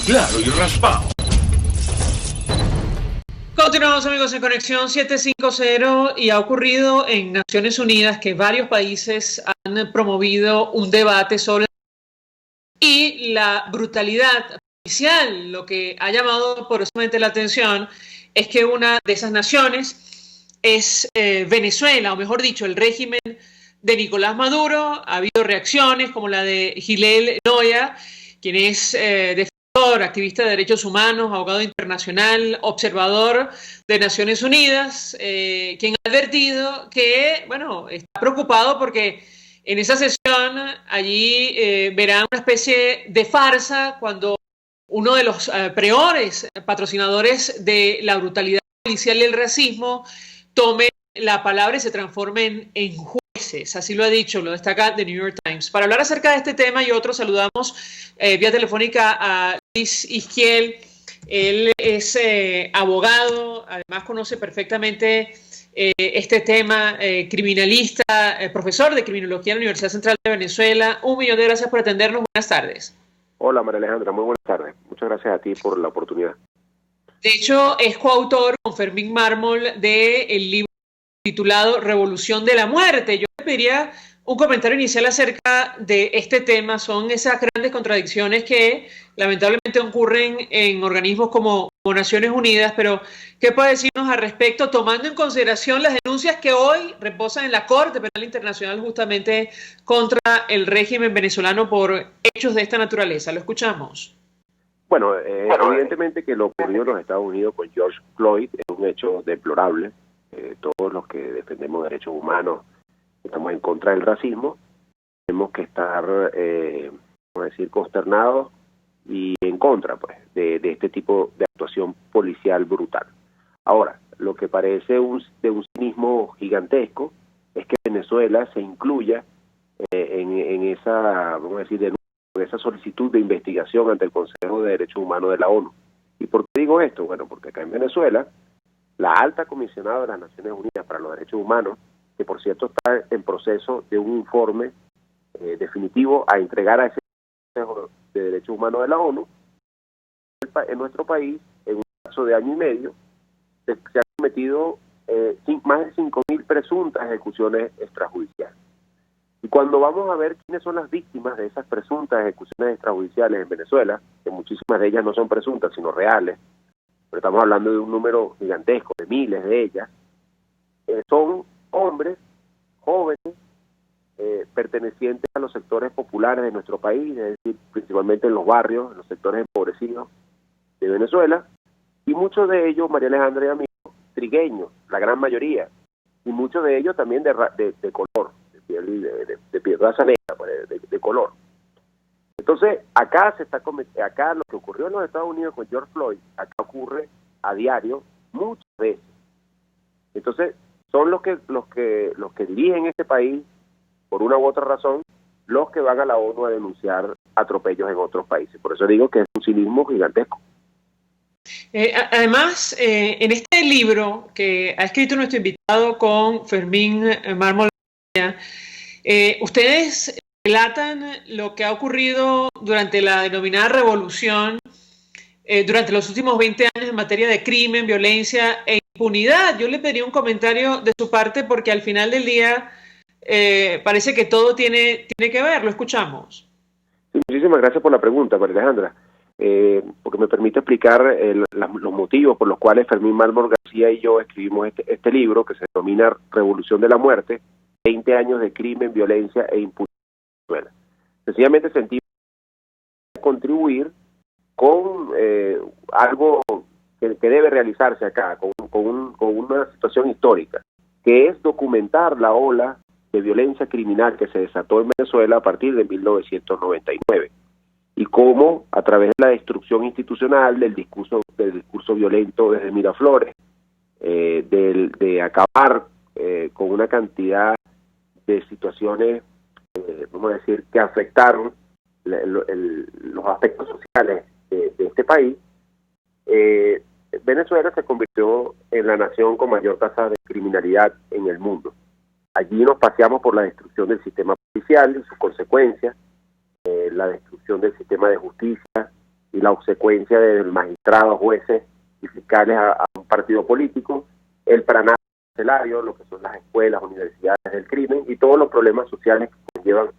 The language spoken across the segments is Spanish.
claro y raspado. Continuamos, amigos, en Conexión 750, y ha ocurrido en Naciones Unidas que varios países han promovido un debate sobre y la brutalidad policial. Lo que ha llamado poderosamente la atención es que una de esas naciones es Venezuela, o mejor dicho, el régimen de Nicolás Maduro. Ha habido reacciones como la de Gilel Noya, quien es defensor, activista de derechos humanos, abogado internacional, observador de Naciones Unidas, quien ha advertido que, bueno, está preocupado porque en esa sesión allí verán una especie de farsa cuando uno de los peores patrocinadores de la brutalidad policial y el racismo tome la palabra y se transformen en jueces. Así lo ha dicho, lo destaca The New York Times. Para hablar acerca de este tema y otros, saludamos vía telefónica a Luis Izquiel. Él es abogado, además conoce perfectamente este tema, criminalista, profesor de criminología en la Universidad Central de Venezuela. 1.000.000 de gracias por atendernos. Buenas tardes. Hola, María Alejandra, muy buenas tardes. Muchas gracias a ti por la oportunidad. De hecho, es coautor con Fermín Mármol del libro titulado Revolución de la Muerte. Yo le pediría un comentario inicial acerca de este tema. Son esas grandes contradicciones que lamentablemente ocurren en organismos como Naciones Unidas, pero ¿qué puede decirnos al respecto, tomando en consideración las denuncias que hoy reposan en la Corte Penal Internacional justamente contra el régimen venezolano por hechos de esta naturaleza? Lo escuchamos. Bueno, evidentemente que lo ocurrido en los Estados Unidos con George Floyd es un hecho deplorable. Todos los que defendemos derechos humanos estamos en contra del racismo. Tenemos que estar, vamos a decir, consternados y en contra, pues, de este tipo de actuación policial brutal. Ahora, lo que parece de un cinismo gigantesco es que Venezuela se incluya en esa, vamos a decir, en esa solicitud de investigación ante el Consejo de Derechos Humanos de la ONU. ¿Y por qué digo esto? Bueno, porque acá en Venezuela, la alta comisionada de las Naciones Unidas para los Derechos Humanos, que por cierto está en proceso de un informe definitivo a entregar a ese Consejo de Derechos Humanos de la ONU, en nuestro país, en un plazo de año y medio, se han cometido más de 5.000 presuntas ejecuciones extrajudiciales. Y cuando vamos a ver quiénes son las víctimas de esas presuntas ejecuciones extrajudiciales en Venezuela, que muchísimas de ellas no son presuntas, sino reales, pero estamos hablando de un número gigantesco, de miles de ellas, son hombres jóvenes pertenecientes a los sectores populares de nuestro país, es decir, principalmente en los barrios, en los sectores empobrecidos de Venezuela, y muchos de ellos, María Alejandra y amigos, trigueños, la gran mayoría, y muchos de ellos también de color, de piel, raza negra, de color. Entonces, acá lo que ocurrió en los Estados Unidos con George Floyd, acá ocurre a diario muchas veces. Entonces, son los que dirigen este país, por una u otra razón, los que van a la ONU a denunciar atropellos en otros países. Por eso digo que es un cinismo gigantesco. Además, en este libro que ha escrito nuestro invitado con Fermín Mármol, ustedes relatan lo que ha ocurrido durante la denominada revolución, durante los últimos 20 años en materia de crimen, violencia e impunidad. Yo le pediría un comentario de su parte porque al final del día parece que todo tiene que ver. Lo escuchamos. Sí, muchísimas gracias por la pregunta, María Alejandra, porque me permite explicar los motivos por los cuales Fermín Mármol García y yo escribimos este libro que se denomina Revolución de la Muerte, 20 años de crimen, violencia e impunidad. Sencillamente sentimos contribuir con algo que debe realizarse acá, con una situación histórica, que es documentar la ola de violencia criminal que se desató en Venezuela a partir de 1999 y cómo a través de la destrucción institucional, del discurso violento desde Miraflores, de acabar con una cantidad de situaciones, vamos a decir, que afectaron los aspectos sociales de este país, Venezuela se convirtió en la nación con mayor tasa de criminalidad en el mundo. Allí nos paseamos por la destrucción del sistema policial y sus consecuencias, la destrucción del sistema de justicia, y la obsecuencia de magistrados, jueces y fiscales a un partido político, el pranato carcelario, lo que son las escuelas, universidades del crimen y todos los problemas sociales que conllevan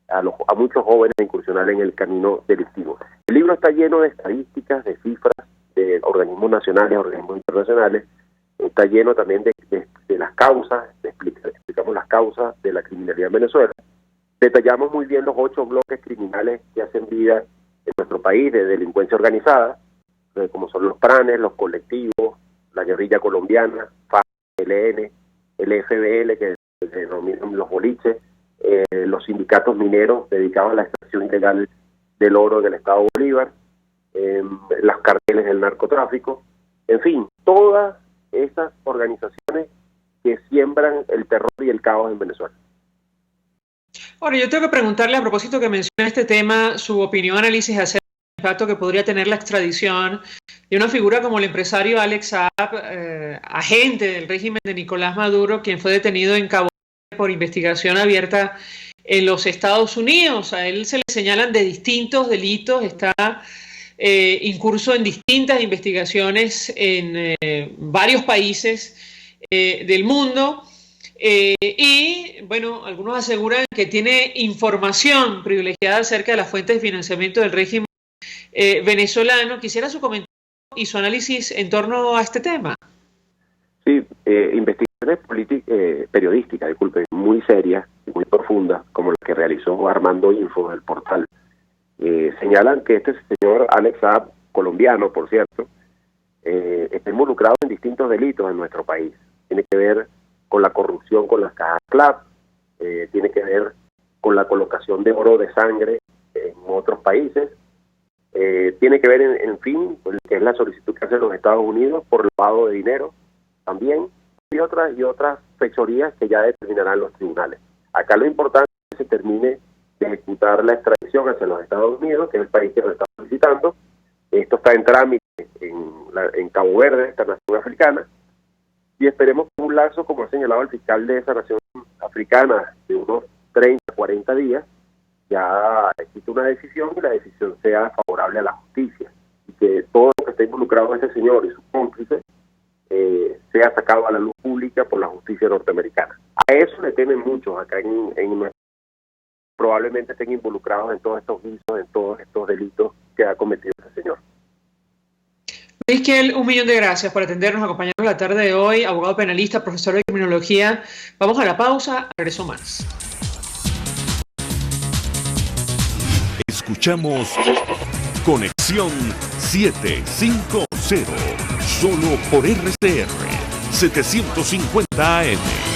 a muchos jóvenes a incursionar en el camino delictivo. El libro está lleno de estadísticas, de cifras, de organismos nacionales, organismos internacionales, está lleno también de las causas, explicamos las causas de la criminalidad en Venezuela. Detallamos muy bien los 8 bloques criminales que hacen vida en nuestro país de delincuencia organizada, como son los pranes, los colectivos, la guerrilla colombiana, FARC, ELN, el FBL, que se denominan los boliches, los sindicatos mineros dedicados a la extracción ilegal del oro en el estado Bolívar, las carteles del narcotráfico, en fin, todas esas organizaciones que siembran el terror y el caos en Venezuela. Ahora, yo tengo que preguntarle, a propósito que menciona este tema, su opinión, análisis acerca del impacto que podría tener la extradición de una figura como el empresario Alex Saab, agente del régimen de Nicolás Maduro, quien fue detenido en Cabo Verde por investigación abierta en los Estados Unidos. A él se le señalan de distintos delitos, está incurso en distintas investigaciones en varios países del mundo. Y bueno, algunos aseguran que tiene información privilegiada acerca de las fuentes de financiamiento del régimen venezolano. Quisiera su comentario y su análisis en torno a este tema. Sí, investigaciones periodísticas, disculpe, muy serias y muy profundas, como la que realizó Armando Info del portal, señalan que este señor Alex Saab, colombiano por cierto, está involucrado en distintos delitos en nuestro país. Tiene que ver con la corrupción con las cajas CLAP, tiene que ver con la colocación de oro de sangre en otros países, tiene que ver, en fin, con lo que es la solicitud que hacen los Estados Unidos por lavado de dinero también, y otras fechorías que ya determinarán los tribunales. Acá lo importante es que se termine de ejecutar la extradición hacia los Estados Unidos, que es el país que lo está solicitando. Esto está en trámite en Cabo Verde, esta nación africana, y esperemos que un lapso, como ha señalado el fiscal de esa nación africana, de unos 30, 40 días, ya existe una decisión y la decisión sea favorable a la justicia, y que todo lo que está involucrado en este señor y sus cómplices sea sacado a la luz pública por la justicia norteamericana. A eso le temen muchos acá en nuestro. Probablemente estén involucrados en todos estos visos, en todos estos delitos que ha cometido este señor. Luis Kiel, 1.000.000 de gracias por atendernos, acompañarnos la tarde de hoy, abogado penalista, profesor de criminología. Vamos a la pausa, regreso más. Escuchamos Conexión 750, solo por RCR 750 AM.